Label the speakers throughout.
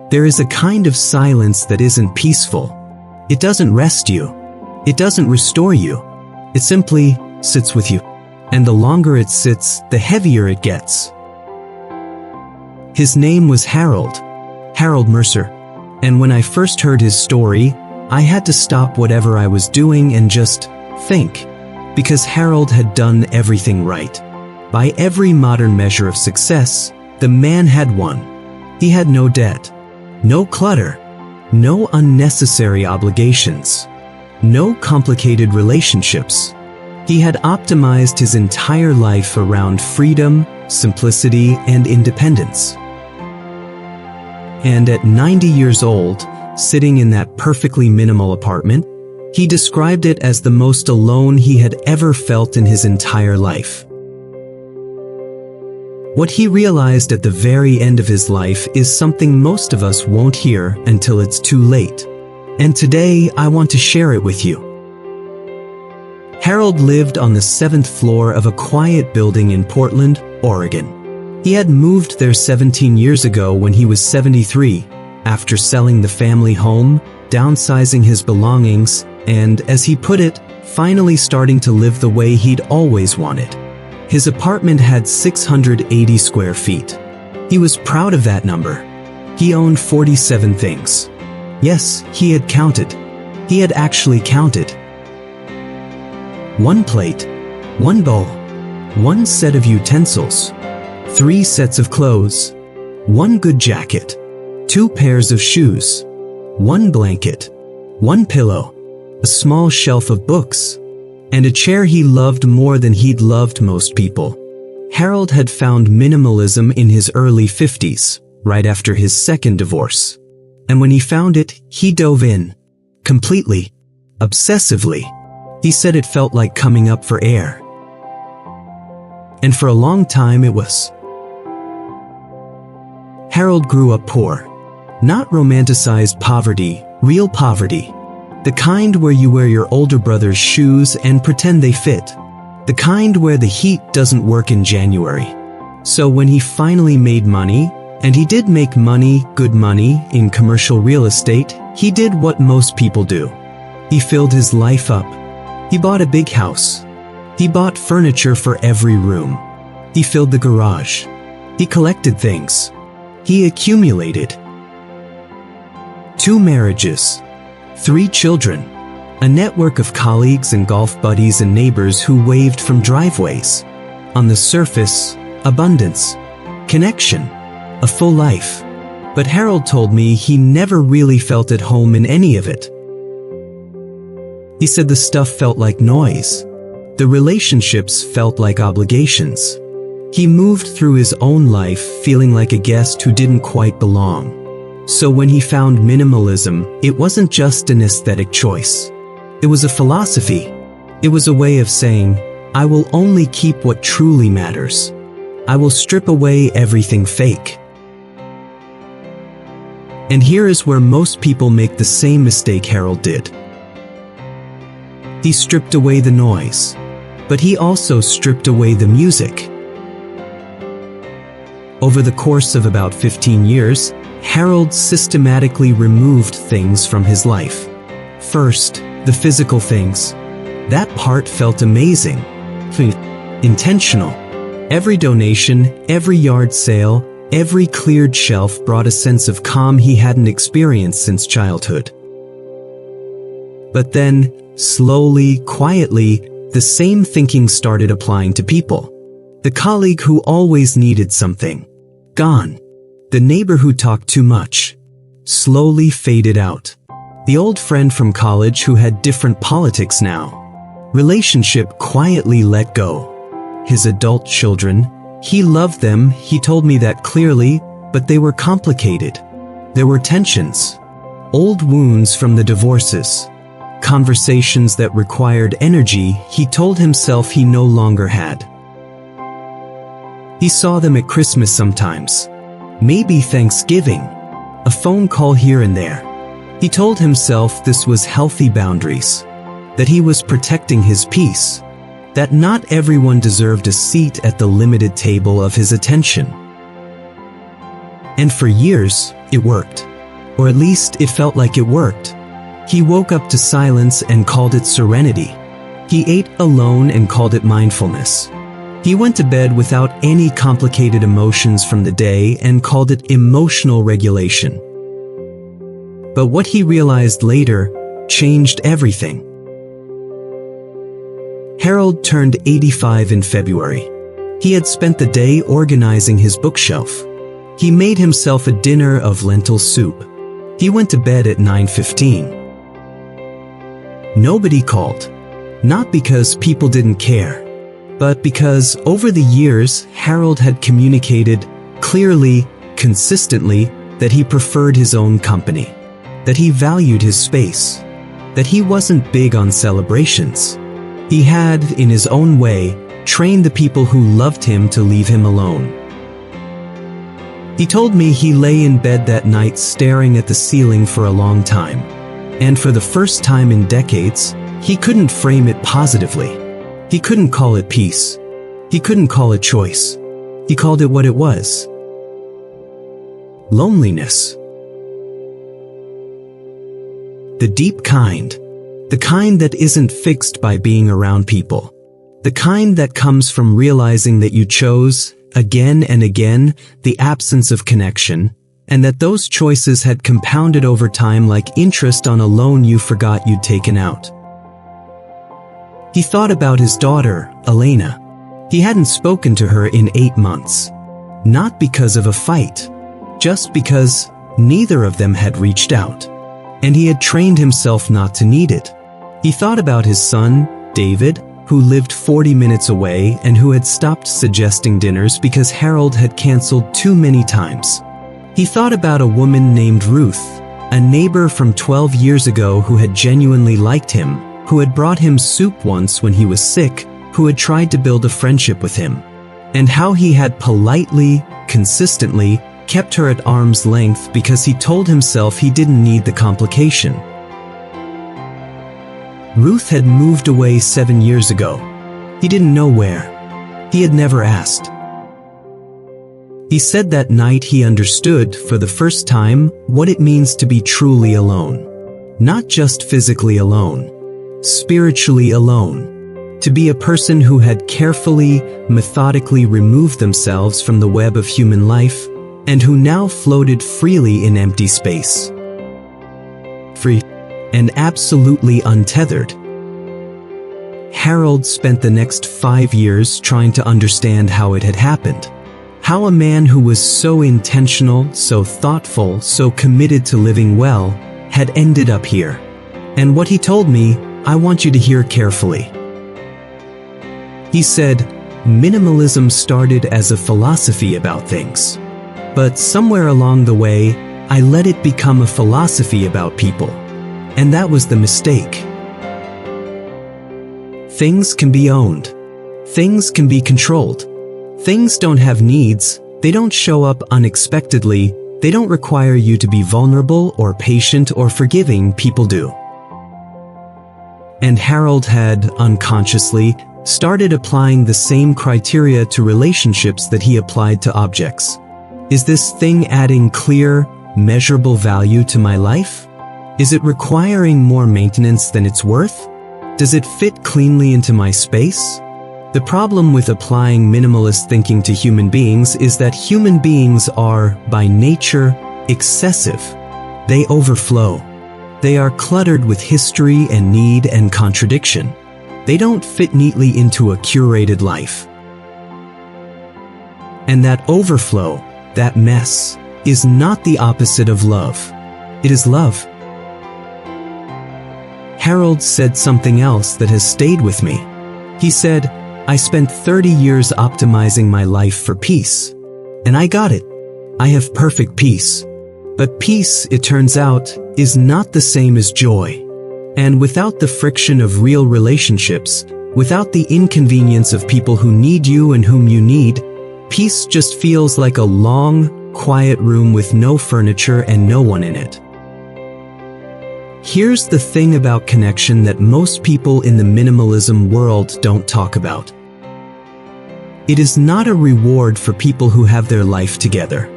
Speaker 1: There is a kind of silence that isn't peaceful. It doesn't rest you. It doesn't restore you. It simply sits with you. And the longer it sits, the heavier it gets. His name was Harold Mercer. And when I first heard his story, I had to stop whatever I was doing and just think. Because Harold had done everything right. By every modern measure of success, the man had won. He had no debt, no clutter, no unnecessary obligations, no complicated relationships. He had optimized his entire life around freedom, simplicity, and independence. And at 90 years old, sitting in that perfectly minimal apartment, he described it as the most alone he had ever felt in his entire life. What he realized at the very end of his life is something most of us won't hear until it's too late. And today, I want to share it with you. Harold lived on the 7th floor of a quiet building in Portland, Oregon. He had moved there 17 years ago when he was 73, after selling the family home, downsizing his belongings, and, as he put it, finally starting to live the way he'd always wanted. His apartment had 680 square feet. He was proud of that number. He owned 47 things. Yes, he had counted. He had actually counted. 1 plate, 1 bowl, 1 set of utensils, 3 sets of clothes, 1 good jacket, 2 pairs of shoes, 1 blanket, 1 pillow, a small shelf of books, and a chair he loved more than he'd loved most people. Harold had found minimalism in his early 50s, right after his second divorce. And when he found it, he dove in. Completely. Obsessively. He said it felt like coming up for air. And for a long time it was. Harold grew up poor. Not romanticized poverty, real poverty. The kind where you wear your older brother's shoes and pretend they fit. The kind where the heat doesn't work in January. So when he finally made money, and he did make money, good money, in commercial real estate, he did what most people do. He filled his life up. He bought a big house. He bought furniture for every room. He filled the garage. He collected things. He accumulated. 2 marriages. 3 children. A network of colleagues and golf buddies and neighbors who waved from driveways. On the surface, abundance. Connection. A full life. But Harold told me he never really felt at home in any of it. He said the stuff felt like noise. The relationships felt like obligations. He moved through his own life feeling like a guest who didn't quite belong. So when he found minimalism, it wasn't just an aesthetic choice. It was a philosophy. It was a way of saying, I will only keep what truly matters. I will strip away everything fake. And here is where most people make the same mistake Harold did. He stripped away the noise, but he also stripped away the music. Over the course of about 15 years, Harold systematically removed things from his life. First, the physical things. That part felt amazing. Intentional. Every donation, every yard sale, every cleared shelf brought a sense of calm he hadn't experienced since childhood. But then, slowly, quietly, the same thinking started applying to people. The colleague who always needed something. Gone. The neighbor who talked too much. Slowly faded out. The old friend from college who had different politics now. Relationship quietly let go. His adult children, he loved them, he told me that clearly, but they were complicated. There were tensions. Old wounds from the divorces. Conversations that required energy he told himself he no longer had. He saw them at Christmas sometimes. Maybe Thanksgiving. A phone call here and there. He told himself this was healthy boundaries. That he was protecting his peace. That not everyone deserved a seat at the limited table of his attention. And for years, it worked. Or at least it felt like it worked. He woke up to silence and called it serenity. He ate alone and called it mindfulness. He went to bed without any complicated emotions from the day and called it emotional regulation. But what he realized later changed everything. Harold turned 85 in February. He had spent the day organizing his bookshelf. He made himself a dinner of lentil soup. He went to bed at 9:15. Nobody called. Not because people didn't care, but because over the years Harold had communicated clearly, consistently, that he preferred his own company, that he valued his space, that he wasn't big on celebrations. He had, in his own way, trained the people who loved him to leave him alone. He told me he lay in bed that night staring at the ceiling for a long time, and for the first time in decades, he couldn't frame it positively. He couldn't call it peace. He couldn't call it choice. He called it what it was. Loneliness. The deep kind. The kind that isn't fixed by being around people. The kind that comes from realizing that you chose, again and again, the absence of connection, and that those choices had compounded over time like interest on a loan you forgot you'd taken out. He thought about his daughter, Elena. He hadn't spoken to her in 8 months. Not because of a fight, just because neither of them had reached out. And he had trained himself not to need it. He thought about his son, David, who lived 40 minutes away and who had stopped suggesting dinners because Harold had canceled too many times. He thought about a woman named Ruth, a neighbor from 12 years ago who had genuinely liked him, who had brought him soup once when he was sick, who had tried to build a friendship with him, and how he had politely, consistently, kept her at arm's length because he told himself he didn't need the complication. Ruth had moved away 7 years ago. He didn't know where. He had never asked. He said that night he understood, for the first time, what it means to be truly alone. Not just physically alone. Spiritually alone. To be a person who had carefully, methodically removed themselves from the web of human life, and who now floated freely in empty space. Free. And absolutely untethered. Harold spent the next 5 years trying to understand how it had happened. How a man who was so intentional, so thoughtful, so committed to living well, had ended up here. And what he told me, I want you to hear carefully. He said, minimalism started as a philosophy about things. But somewhere along the way, I let it become a philosophy about people. And that was the mistake. Things can be owned. Things can be controlled. Things don't have needs. They don't show up unexpectedly. They don't require you to be vulnerable or patient or forgiving. People do. And Harold had, unconsciously, started applying the same criteria to relationships that he applied to objects. Is this thing adding clear, measurable value to my life? Is it requiring more maintenance than it's worth? Does it fit cleanly into my space? The problem with applying minimalist thinking to human beings is that human beings are, by nature, excessive. They overflow. They are cluttered with history and need and contradiction. They don't fit neatly into a curated life. And that overflow, that mess, is not the opposite of love. It is love. Harold said something else that has stayed with me. He said, I spent 30 years optimizing my life for peace. And I got it. I have perfect peace. But peace, it turns out, is not the same as joy. And without the friction of real relationships, without the inconvenience of people who need you and whom you need, peace just feels like a long, quiet room with no furniture and no one in it. Here's the thing about connection that most people in the minimalism world don't talk about. It is not a reward for people who have their life together.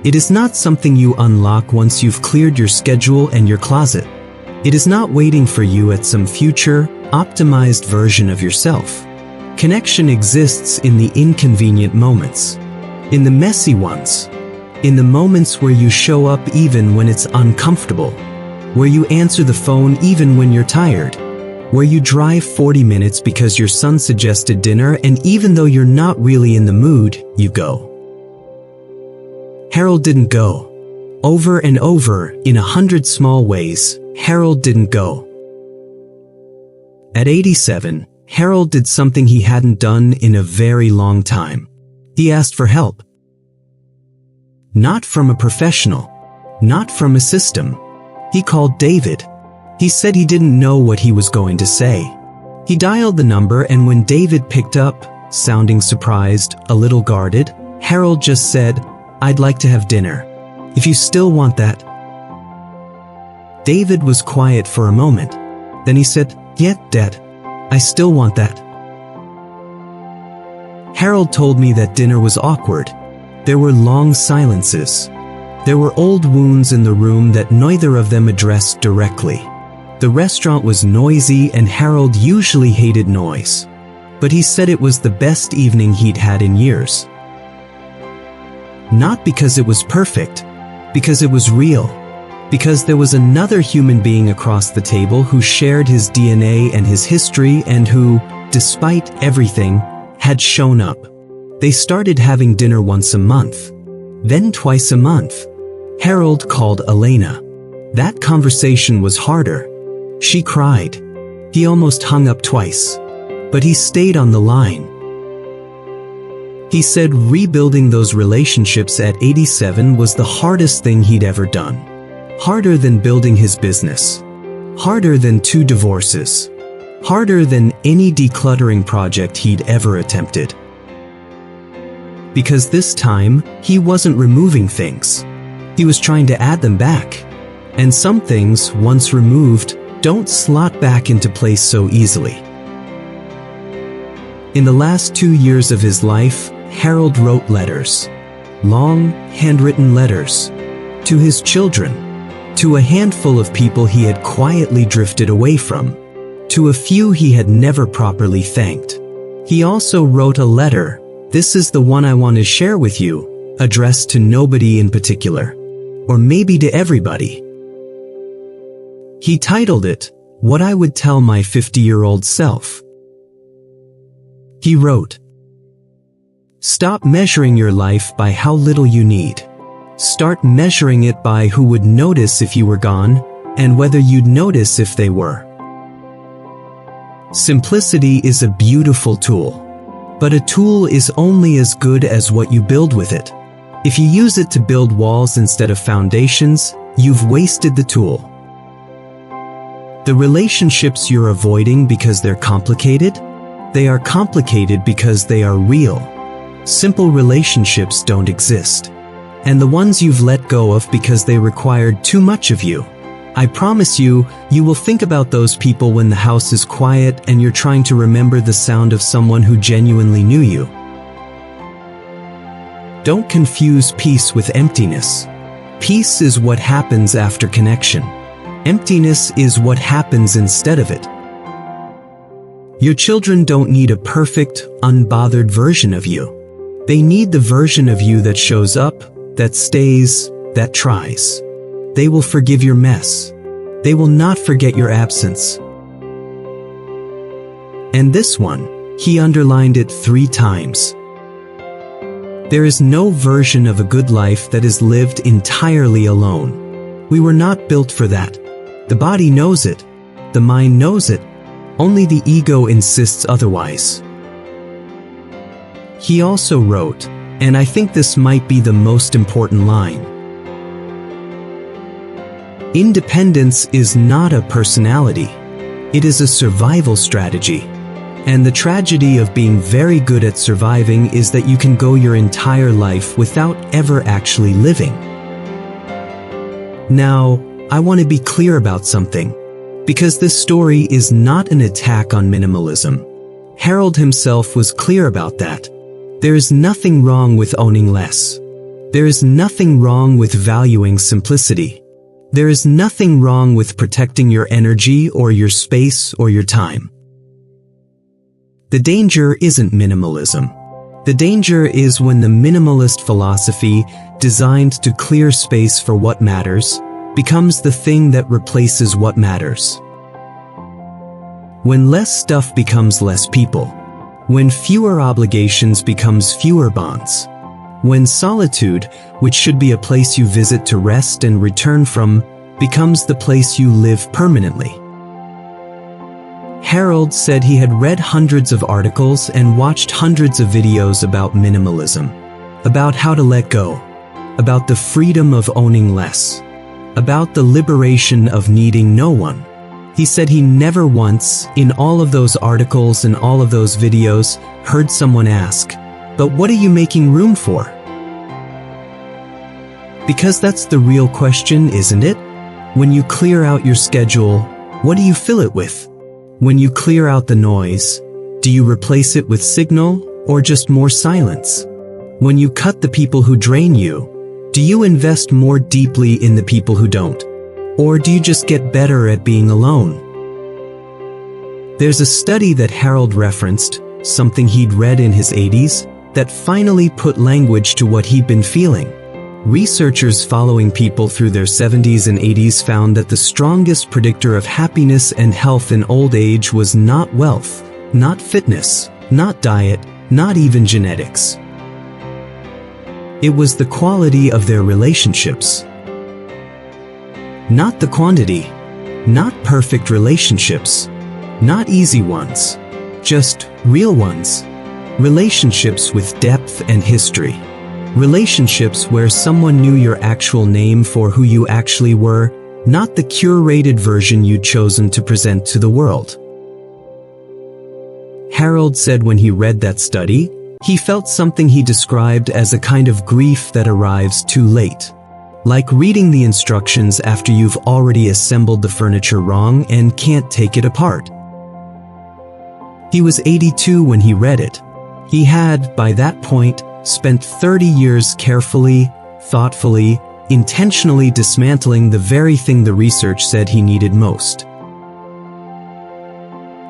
Speaker 1: It is not something you unlock once you've cleared your schedule and your closet. It is not waiting for you at some future, optimized version of yourself. Connection exists in the inconvenient moments, in the messy ones, in the moments where you show up even when it's uncomfortable, where you answer the phone even when you're tired, where you drive 40 minutes because your son suggested dinner and even though you're not really in the mood, you go. Harold didn't go. Over and over, in 100 small ways, Harold didn't go. At 87, Harold did something he hadn't done in a very long time. He asked for help. Not from a professional, not from a system. He called David. He said he didn't know what he was going to say. He dialed the number and when David picked up, sounding surprised, a little guarded, Harold just said, "I'd like to have dinner. If you still want that." David was quiet for a moment. Then he said, "Yeah, Dad, I still want that." Harold told me that dinner was awkward. There were long silences. There were old wounds in the room that neither of them addressed directly. The restaurant was noisy and Harold usually hated noise. But he said it was the best evening he'd had in years. Not because it was perfect, because it was real. Because there was another human being across the table who shared his DNA and his history and who, despite everything, had shown up. They started having dinner once a month, then twice a month. Harold called Elena. That conversation was harder. She cried. He almost hung up twice. But he stayed on the line. He said rebuilding those relationships at 87 was the hardest thing he'd ever done. Harder than building his business. Harder than 2 divorces. Harder than any decluttering project he'd ever attempted. Because this time, he wasn't removing things. He was trying to add them back. And some things, once removed, don't slot back into place so easily. In the last 2 years of his life, Harold wrote letters. Long, handwritten letters. To his children. To a handful of people he had quietly drifted away from. To a few he had never properly thanked. He also wrote a letter. This is the one I want to share with you, addressed to nobody in particular. Or maybe to everybody. He titled it, What I Would Tell My 50-Year-Old Self. He wrote, "Stop measuring your life by how little you need. Start measuring it by who would notice if you were gone, and whether you'd notice if they were." Simplicity is a beautiful tool. But a tool is only as good as what you build with it. If you use it to build walls instead of foundations, you've wasted the tool. The relationships you're avoiding because they're complicated? They are complicated because they are real. Simple relationships don't exist. And the ones you've let go of because they required too much of you. I promise you, you will think about those people when the house is quiet and you're trying to remember the sound of someone who genuinely knew you. Don't confuse peace with emptiness. Peace is what happens after connection. Emptiness is what happens instead of it. Your children don't need a perfect, unbothered version of you. They need the version of you that shows up, that stays, that tries. They will forgive your mess. They will not forget your absence. And this one, he underlined it 3 times. There is no version of a good life that is lived entirely alone. We were not built for that. The body knows it. The mind knows it. Only the ego insists otherwise. He also wrote, and I think this might be the most important line, independence is not a personality. It is a survival strategy. And the tragedy of being very good at surviving is that you can go your entire life without ever actually living. Now, I want to be clear about something, because this story is not an attack on minimalism. Harold himself was clear about that. There is nothing wrong with owning less. There is nothing wrong with valuing simplicity. There is nothing wrong with protecting your energy or your space or your time. The danger isn't minimalism. The danger is when the minimalist philosophy, designed to clear space for what matters, becomes the thing that replaces what matters. When less stuff becomes less people. When fewer obligations becomes fewer bonds. When solitude, which should be a place you visit to rest and return from, becomes the place you live permanently. Harold said he had read hundreds of articles and watched hundreds of videos about minimalism, about how to let go, about the freedom of owning less, about the liberation of needing no one. He said he never once, in all of those articles and all of those videos, heard someone ask, "But what are you making room for?" Because that's the real question, isn't it? When you clear out your schedule, what do you fill it with? When you clear out the noise, do you replace it with signal or just more silence? When you cut the people who drain you, do you invest more deeply in the people who don't? Or do you just get better at being alone? There's a study that Harold referenced, something he'd read in his 80s, that finally put language to what he'd been feeling. Researchers following people through their 70s and 80s found that the strongest predictor of happiness and health in old age was not wealth, not fitness, not diet, not even genetics. It was the quality of their relationships. Not the quantity, not perfect relationships, not easy ones, just real ones. Relationships with depth and history. Relationships where someone knew your actual name for who you actually were, not the curated version you'd chosen to present to the world. Harold said when he read that study, he felt something he described as a kind of grief that arrives too late. Like reading the instructions after you've already assembled the furniture wrong and can't take it apart. He was 82 when he read it. He had, by that point, spent 30 years carefully, thoughtfully, intentionally dismantling the very thing the research said he needed most.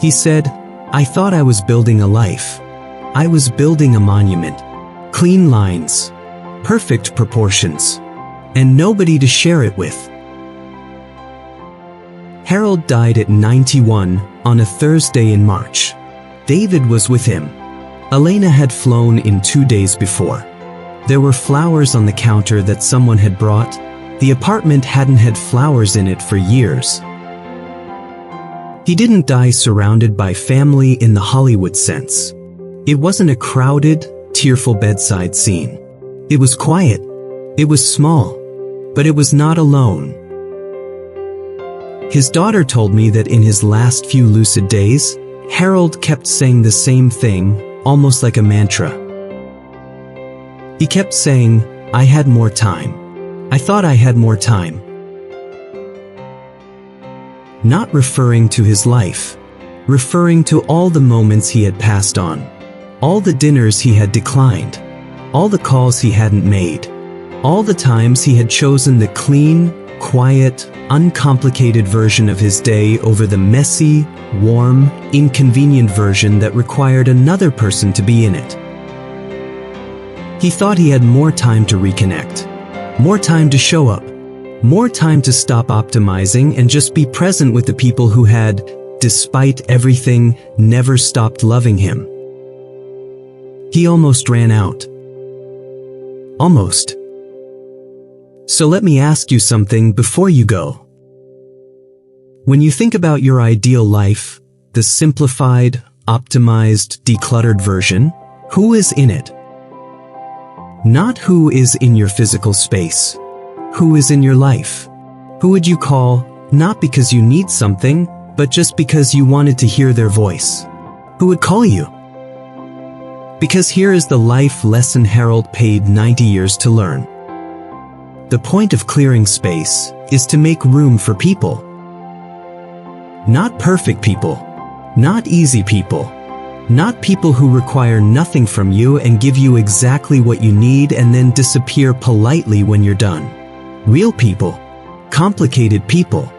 Speaker 1: He said, "I thought I was building a life. I was building a monument. Clean lines, perfect proportions, and nobody to share it with." Harold died at 91 on a Thursday in March. David was with him. Elena had flown in 2 days before. There were flowers on the counter that someone had brought. The apartment hadn't had flowers in it for years. He didn't die surrounded by family in the Hollywood sense. It wasn't a crowded, tearful bedside scene. It was quiet. It was small. But it was not alone. His daughter told me that in his last few lucid days, Harold kept saying the same thing, almost like a mantra. He kept saying, "I had more time. I thought I had more time." Not referring to his life, referring to all the moments he had passed on, all the dinners he had declined, all the calls he hadn't made, all the times he had chosen the clean, quiet, uncomplicated version of his day over the messy, warm, inconvenient version that required another person to be in it. He thought he had more time to reconnect, more time to show up, more time to stop optimizing and just be present with the people who had, despite everything, never stopped loving him. He almost ran out. Almost. So let me ask you something before you go. When you think about your ideal life, the simplified, optimized, decluttered version, who is in it? Not who is in your physical space. Who is in your life? Who would you call, not because you need something, but just because you wanted to hear their voice? Who would call you? Because here is the life lesson Harold paid 90 years to learn. The point of clearing space is to make room for people. Not perfect people, not easy people, Not people who require nothing from you and give you exactly what you need and then disappear politely when you're done. Real people. Complicated people.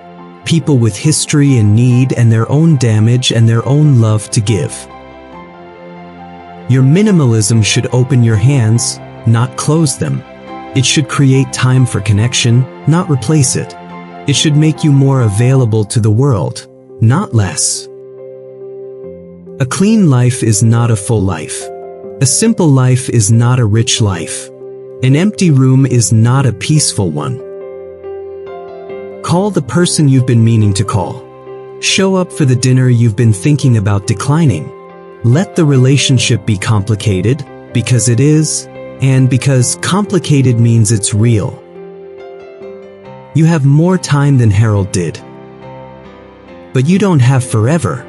Speaker 1: People with history and need and their own damage and their own love to give. Your minimalism should open your hands, not close them. It should create time for connection, not replace it. It should make you more available to the world, not less. A clean life is not a full life. A simple life is not a rich life. An empty room is not a peaceful one. Call the person you've been meaning to call. Show up for the dinner you've been thinking about declining. Let the relationship be complicated, because it is, and because complicated means it's real. You have more time than Harold did. But you don't have forever.